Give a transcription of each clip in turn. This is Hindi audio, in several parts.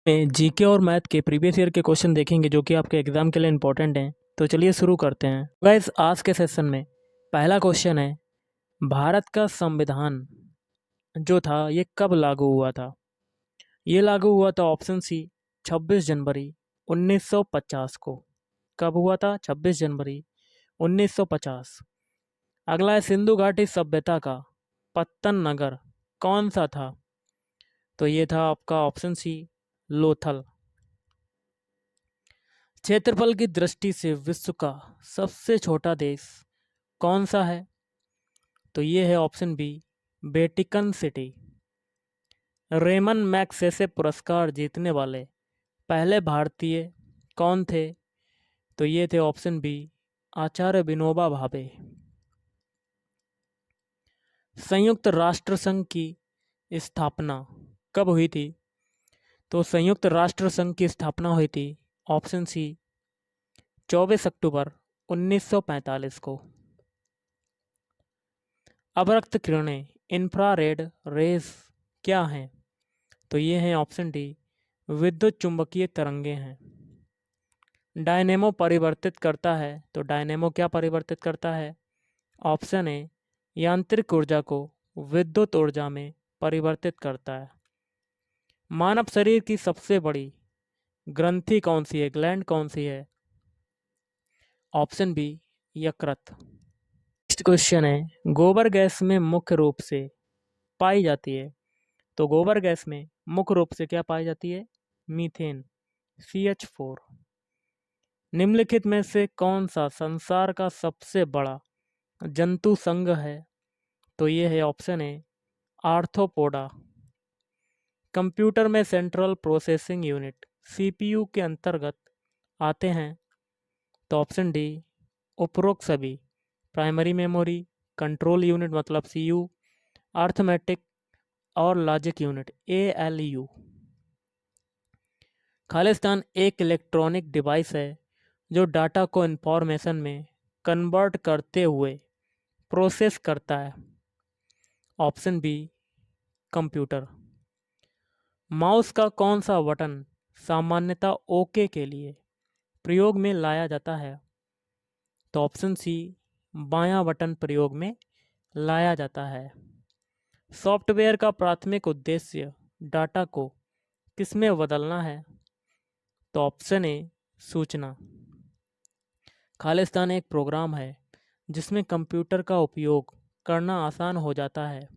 में जीके और मैथ के प्रीवियस ईयर के क्वेश्चन देखेंगे जो कि आपके एग्जाम के लिए इंपॉर्टेंट हैं। तो चलिए शुरू करते हैं गाइस। आज के सेशन में पहला क्वेश्चन है, भारत का संविधान जो था ये कब लागू हुआ था? ये लागू हुआ था ऑप्शन सी 26 जनवरी 1950 को। कब हुआ था? 26 जनवरी 1950। अगला है, सिंधु घाटी सभ्यता का पत्तन नगर कौन सा था? तो ये था आपका ऑप्शन सी लोथल। क्षेत्रफल की दृष्टि से विश्व का सबसे छोटा देश कौन सा है? तो ये है option B Vatican City. Ramon Magsaysay पुरस्कार जीतने वाले पहले भारतीय कौन थे? तो ये थे ऑप्शन बी आचार्य विनोबा भावे। संयुक्त राष्ट्र संघ की स्थापना कब हुई थी? तो संयुक्त राष्ट्र संघ की स्थापना हुई थी ऑप्शन सी 24 अक्टूबर 1945 को। अवरक्त किरणें इंफ्रारेड रेज क्या हैं? तो ये हैं ऑप्शन डी विद्युत चुंबकीय तरंगे हैं। डायनेमो परिवर्तित करता है, तो डायनेमो क्या परिवर्तित करता है? ऑप्शन ए यांत्रिक ऊर्जा को विद्युत ऊर्जा में परिवर्तित करता है। मानव शरीर की सबसे बड़ी ग्रंथि कौन सी है, ग्लैंड कौन सी है? ऑप्शन बी यकृत। नेक्स्ट क्वेश्चन है, गोबर गैस में मुख्य रूप से पाई जाती है। तो गोबर गैस में मुख्य रूप से क्या पाई जाती है? Methane CH4। निम्नलिखित में से कौन सा संसार का सबसे बड़ा जंतु संघ है? तो ये है ऑप्शन ए आर्थ्रोपोडा। कंप्यूटर में सेंट्रल प्रोसेसिंग यूनिट CPU के अंतर्गत आते हैं। तो ऑप्शन डी उपरोक्त सभी, प्राइमरी मेमोरी, कंट्रोल यूनिट मतलब CU, अर्थमेटिक और लॉजिक यूनिट ALU। खालिस्तान एक इलेक्ट्रॉनिक डिवाइस है जो डाटा को इंफॉर्मेशन में कन्वर्ट करते हुए प्रोसेस करता है। Option B computer. माउस का कौन सा बटन सामान्यतः ओके के लिए प्रयोग में लाया जाता है? तो ऑप्शन सी बायां बटन प्रयोग में लाया जाता है। सॉफ्टवेयर का प्राथमिक उद्देश्य डाटा को किसमें बदलना है? तो ऑप्शन ए सूचना। खालिस्तान एक प्रोग्राम है जिसमें कंप्यूटर का उपयोग करना आसान हो जाता है।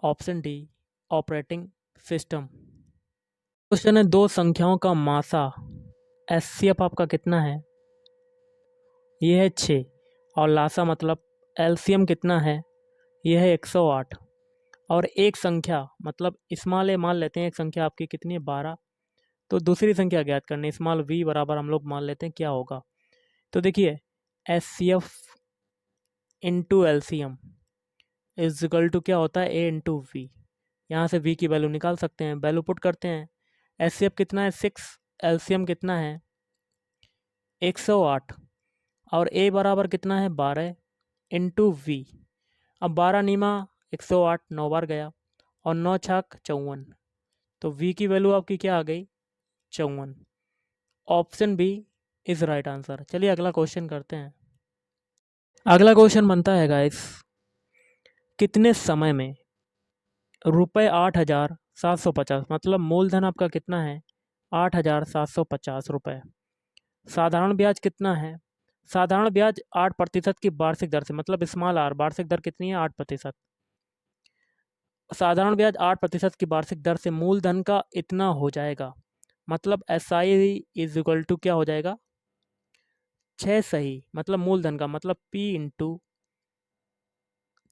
Option D operating system. Question है, दो संख्याओं का मासा HCF आपका कितना है? ये है 6 और लासा मतलब LCM कितना है? ये है 108। और एक संख्या मतलब स्मॉल ए मान लेते हैं, एक संख्या आपकी कितनी है? 12। तो दूसरी संख्या ज्ञात करनी, स्मॉल v बराबर हम लोग मान लेते हैं क्या होगा? तो देखिए HCF into LCM is equal to क्या होता है? A into v. यहाँ से v की वैल्यू निकाल सकते हैं, वैल्यू पुट करते हैं। HCF कितना है? 6। LCM कितना है? 108। और a बराबर कितना है? 12 इंटू वी। अब 12 नीमा 108 9 बार गया और 9 छाक 54। तो v की वैल्यू आपकी क्या आ गई? 54। Option B is right answer. चलिए अगला क्वेश्चन करते हैं। अगला क्वेश्चन बनता है गाइस, कितने समय में ₹8,750 मतलब मूलधन आपका कितना है? 8,750 रुपये। साधारण ब्याज कितना है? साधारण ब्याज 8% की वार्षिक दर से, मतलब स्मॉल आर, वार्षिक दर कितनी है? 8%। साधारण ब्याज 8% की वार्षिक दर से मूलधन का इतना हो जाएगा, मतलब SI इज इक्वल टू क्या हो जाएगा? 6 सही, मतलब मूलधन का मतलब P इंटू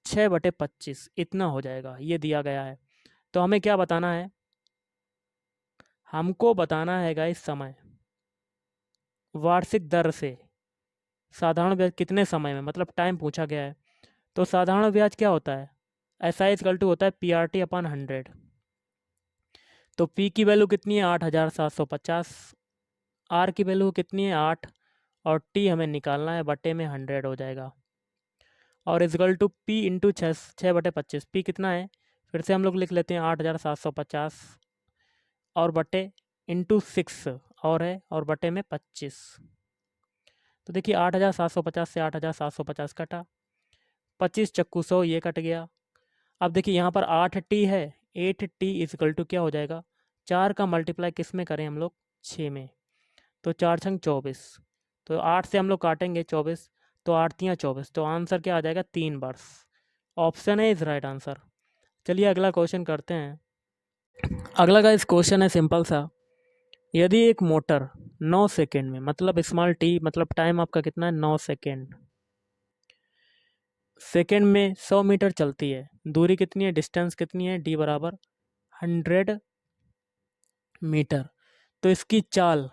6/25 इतना हो जाएगा, ये दिया गया है। तो हमें क्या बताना है? हमको बताना है गाइस समय, वार्षिक दर से साधारण ब्याज कितने समय में, मतलब टाइम पूछा गया है। तो साधारण ब्याज क्या होता है? SI इक्वल टू होता है PRT/100। तो P की वैल्यू कितनी है? 8,750। R की वैल्यू कितनी है? 8। और T हमें निकालना है, बटे में 100 हो जाएगा। और equal to P into 6/25। P कितना है? फिर से हम लोग लिख लेते हैं 8,750 और बटे इंटू 6 और है और बटे में 25। तो देखिए 8750 से 8750 कटा, 25 चक्कू 100 ये कट गया। अब देखिए यहाँ पर 8t है, 8t इजकल टू क्या हो जाएगा, 4 का मल्टीप्लाई किस में करें हम लोग, 6 में। तो 4 छंग 24, तो 8 से हम लोग काटेंगे 24, तो 8 तियाँ 24, तो आंसर क्या आ जाएगा, 3 वर्ष। ऑप्शन है इज राइट आंसर। चलिए अगला क्वेश्चन करते हैं। अगला का इस क्वेश्चन है सिंपल सा। यदि एक मोटर 9 सेकेंड में, मतलब स्मॉल टी मतलब टाइम आपका कितना है, 9 सेकेंड, सेकेंड में 100 मीटर चलती है, दूरी कितनी है, डिस्टेंस कितनी है, डी बराबर 100 मीटर। तो इसकी चाल,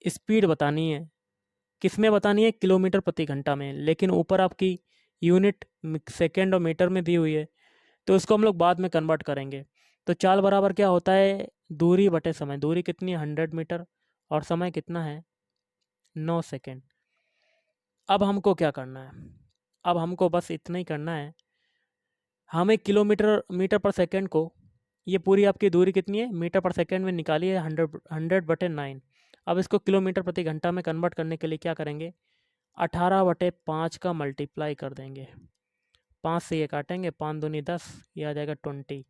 स्पीड बतानी है, किस में बतानी है, किलोमीटर प्रति घंटा में, लेकिन ऊपर आपकी यूनिट सेकेंड और मीटर में दी हुई है, तो इसको हम लोग बाद में कन्वर्ट करेंगे। तो चाल बराबर क्या होता है, दूरी बटे समय। दूरी कितनी है, 100 मीटर, और समय कितना है, 9 सेकेंड। अब हमको क्या करना है, अब हमको बस इतना ही करना है, हमें किलोमीटर मीटर पर सेकेंड को, ये पूरी आपकी दूरी कितनी है, मीटर पर सेकेंड में निकाली है, 100/9। अब इसको किलोमीटर प्रति घंटा में कन्वर्ट करने के लिए क्या करेंगे, 18/5 का मल्टीप्लाई कर देंगे। 5 से ये काटेंगे, 5 दूनी 10, ये आ जाएगा 20।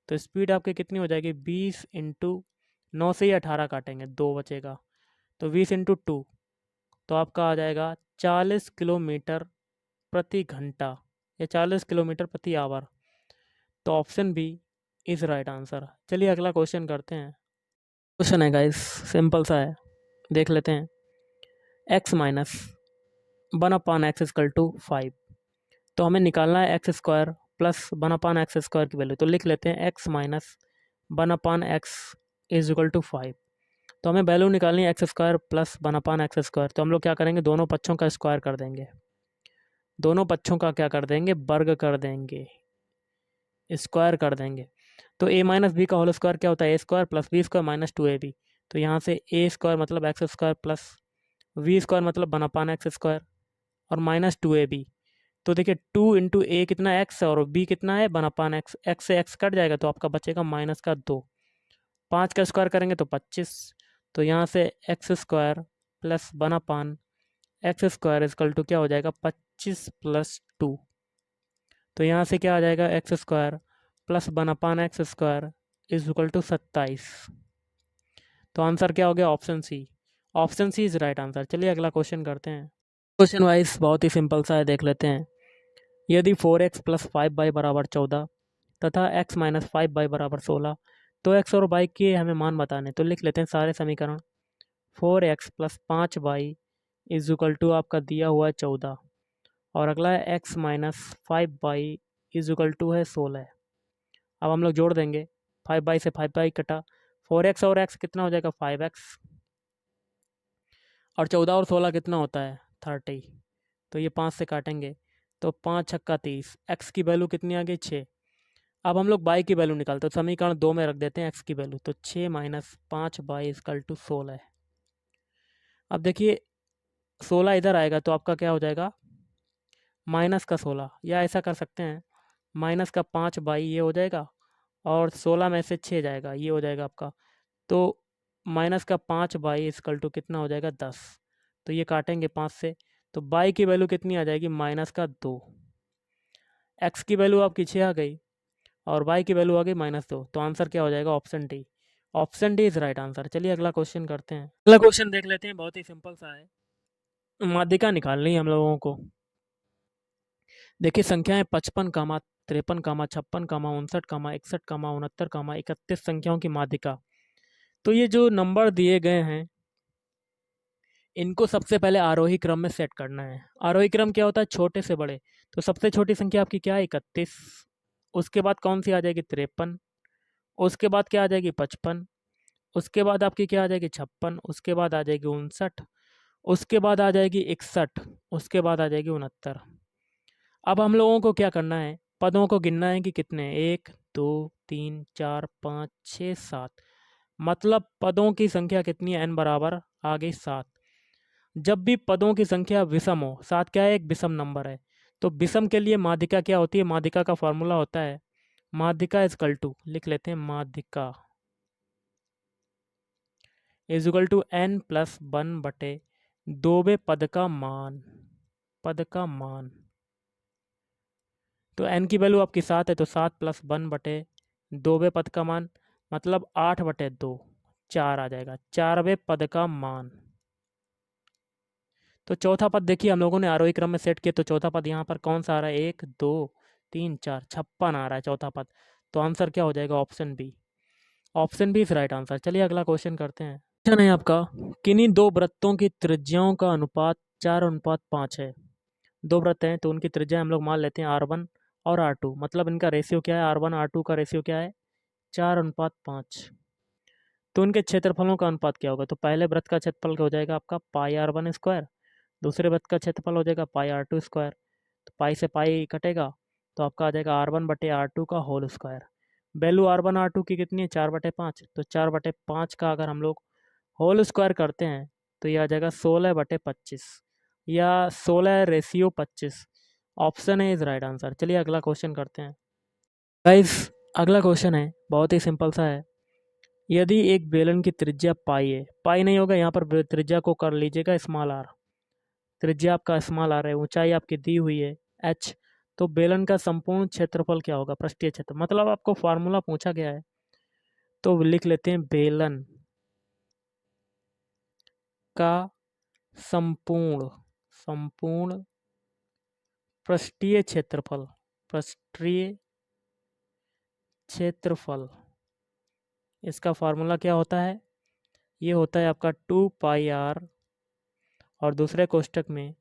तो स्पीड आपकी कितनी हो जाएगी, 20 इंटू 9 से ही 18 काटेंगे, 2 बचेगा, तो 20 इंटू 2, तो आपका आ जाएगा 40 किलोमीटर प्रति घंटा या 40 किलोमीटर प्रति आवर। तो option B is right answer. चलिए अगला क्वेश्चन करते हैं। क्वेश्चन है गाइस, सिंपल सा है, देख लेते हैं। x minus 1/x equal to 5। तो हमें निकालना है x square plus 1/x square की वैल्यू। तो लिख लेते हैं x minus 1/x is equal to 5। तो हमें वैल्यू निकालनी है x square plus 1/x square. तो हम लोग क्या करेंगे, दोनों पक्षों का स्क्वायर कर देंगे, दोनों पक्षों का क्या कर देंगे, वर्ग कर देंगे, स्क्वायर कर देंगे। तो a माइनस बी का होल स्क्वायर क्या होता है, A square plus B square minus 2ab। तो यहाँ से ए स्क्वायर मतलब X square plus V square मतलब 1/x स्क्वायर और माइनस 2ab। तो देखिए 2 इंटू ए कितना एक्स है और बी कितना है 1/x, एक्स से एक्स कट जाएगा तो आपका बचेगा माइनस का 2। 5 का स्क्वायर करेंगे तो 25। तो यहाँ से x square plus 1/x square is equal to क्या हो जाएगा, 25 प्लस 2। तो यहाँ से क्या आ जाएगा, x square plus 1/x square is equal to 27। तो आंसर क्या हो गया, option C. Option C is right answer. चलिए अगला क्वेश्चन करते हैं। क्वेश्चन वाइज बहुत ही सिंपल सा है, देख लेते हैं। यदि 4x प्लस 5y बराबर 14 तथा x माइनस 5y बराबर 16, तो x और y के हमें मान बताने। तो लिख लेते हैं सारे समीकरण। 4x plus 5y is equal to आपका दिया हुआ है 14, और अगला है x minus 5y is equal to है 16। अब हम लोग जोड़ देंगे, 5y से 5y कटा, 4x और x कितना हो जाएगा 5x, और 14 और 16 कितना होता है 30। तो ये 5 से काटेंगे तो 5 छक्का 30, x की वैल्यू कितनी आ गई 6। अब हम लोग y की वैल्यू निकालते हैं, तो समीकरण 2 में रख देते हैं x की वैल्यू। तो 6 माइनस 5y इक्वल टू 16। अब देखिए 16 इधर आएगा तो आपका क्या हो जाएगा, माइनस का 16, या ऐसा कर सकते हैं माइनस का 5y ये हो जाएगा, और 16 में से 6 जाएगा, ये हो जाएगा आपका। तो माइनस का 5y इक्वल टू कितना हो जाएगा 10। तो ये काटेंगे 5 से, तो y की वैल्यू कितनी आ जाएगी, माइनस का 2। x की वैल्यू आपकी 6 आ गई और y की वैल्यू आ गई -2। तो आंसर क्या हो जाएगा, option D. Option D is right answer. चलिए अगला क्वेश्चन करते हैं। अगला क्वेश्चन देख लेते हैं, बहुत ही सिंपल सा है, माध्यिका निकालनी है हम लोगों को। देखिए संख्याएं 55 कामा 53 कामा 56 कामा 59 कामा 61 कामा 69 कामा 31 संख्याओं की माध्यिका। तो ये जो नंबर दिए गए हैं इनको सबसे पहले आरोही क्रम में सेट करना है। आरोही क्रम क्या होता है, छोटे से बड़े। तो सबसे छोटी संख्या आपकी क्या है 31, उसके बाद कौन सी आ जाएगी 53, उसके बाद क्या आ जाएगी 55, उसके बाद आपकी क्या आ जाएगी 56, उसके बाद आ जाएगी 59, उसके बाद आ जाएगी 61, उसके बाद आ जाएगी 69। अब हम लोगों को क्या करना है, पदों को गिनना है कि कितने, 1 2 3 4 5 6 7, मतलब पदों की संख्या कितनी है, n बराबर आ गई 7। जब भी पदों की संख्या विषम हो, 7 क्या है, एक विषम नंबर है, तो विषम के लिए माध्यिका क्या होती है, माध्यिका का फॉर्मूला होता है माध्यिका इक्वल टू, लिख लेते हैं माध्यिका is equal to n plus 1/2वें पद का मान, पद का मान। तो n की वैल्यू आपकी 7 है, तो 7 प्लस 1/2वें पद का मान मतलब 8/2, 4 आ जाएगा, 4वें पद का मान। तो चौथा पद देखिए हम लोगों ने आरोही क्रम में सेट किया, तो चौथा पद यहाँ पर कौन सा आ रहा है, 1 2 3 4, 56 आ रहा है चौथा पद। तो आंसर क्या हो जाएगा, option B. Option B is right answer. चलिए अगला क्वेश्चन करते हैं। क्वेश्चन है आपका, किन्हीं दो वृत्तों की त्रिज्याओं का अनुपात 4:5 है। दो वृत्त हैं तो उनकी त्रिज्या हम लोग मान लेते हैं R1 और R2, मतलब इनका रेशियो क्या है, R1 R2 का रेशियो क्या है, 4:5। तो उनके क्षेत्रफलों का अनुपात क्या होगा। तो पहले वृत्त का क्षेत्रफल क्या हो जाएगा आपका, πr1²। दूसरे वृत्त का क्षेत्रफल हो जाएगा πr2²। तो पाई से पाई कटेगा, तो आपका आ जाएगा R1/R2 का whole square. Value R1 R2 की कितनी है, 4/5। तो 4/5 का अगर हम लोग होल स्क्वायर करते हैं तो ये आ जाएगा 16/25 या 16:25। Option A is right answer. चलिए अगला क्वेश्चन करते हैं। गाइस अगला क्वेश्चन है बहुत ही सिंपल सा है। यदि एक बेलन की त्रिज्या पाई है, पाई नहीं होगा यहाँ पर, त्रिज्या को कर लीजिएगा स्मॉल आर। त्रिज्या आपका स्मॉल आर है, ऊंचाई आपकी दी हुई है h। तो बेलन का संपूर्ण क्षेत्रफल क्या होगा, पृष्ठीय क्षेत्र, मतलब आपको फार्मूला पूछा गया है तो लिख लेते हैं बेलन का संपूर्ण संपूर्ण पृष्ठीय क्षेत्रफल, पृष्ठीय क्षेत्रफल। इसका फार्मूला क्या होता है, ये होता है आपका 2πr और दूसरे कोष्टक में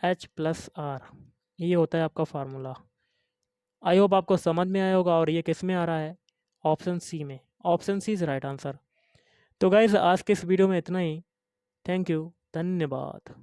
h+r। ये होता है आपका फार्मूला। आई होप आपको समझ में आया होगा। और ये किस में आ रहा है, ऑप्शन सी में। Option C is right answer. तो गाइज आज के इस वीडियो में इतना ही। थैंक यू, धन्यवाद।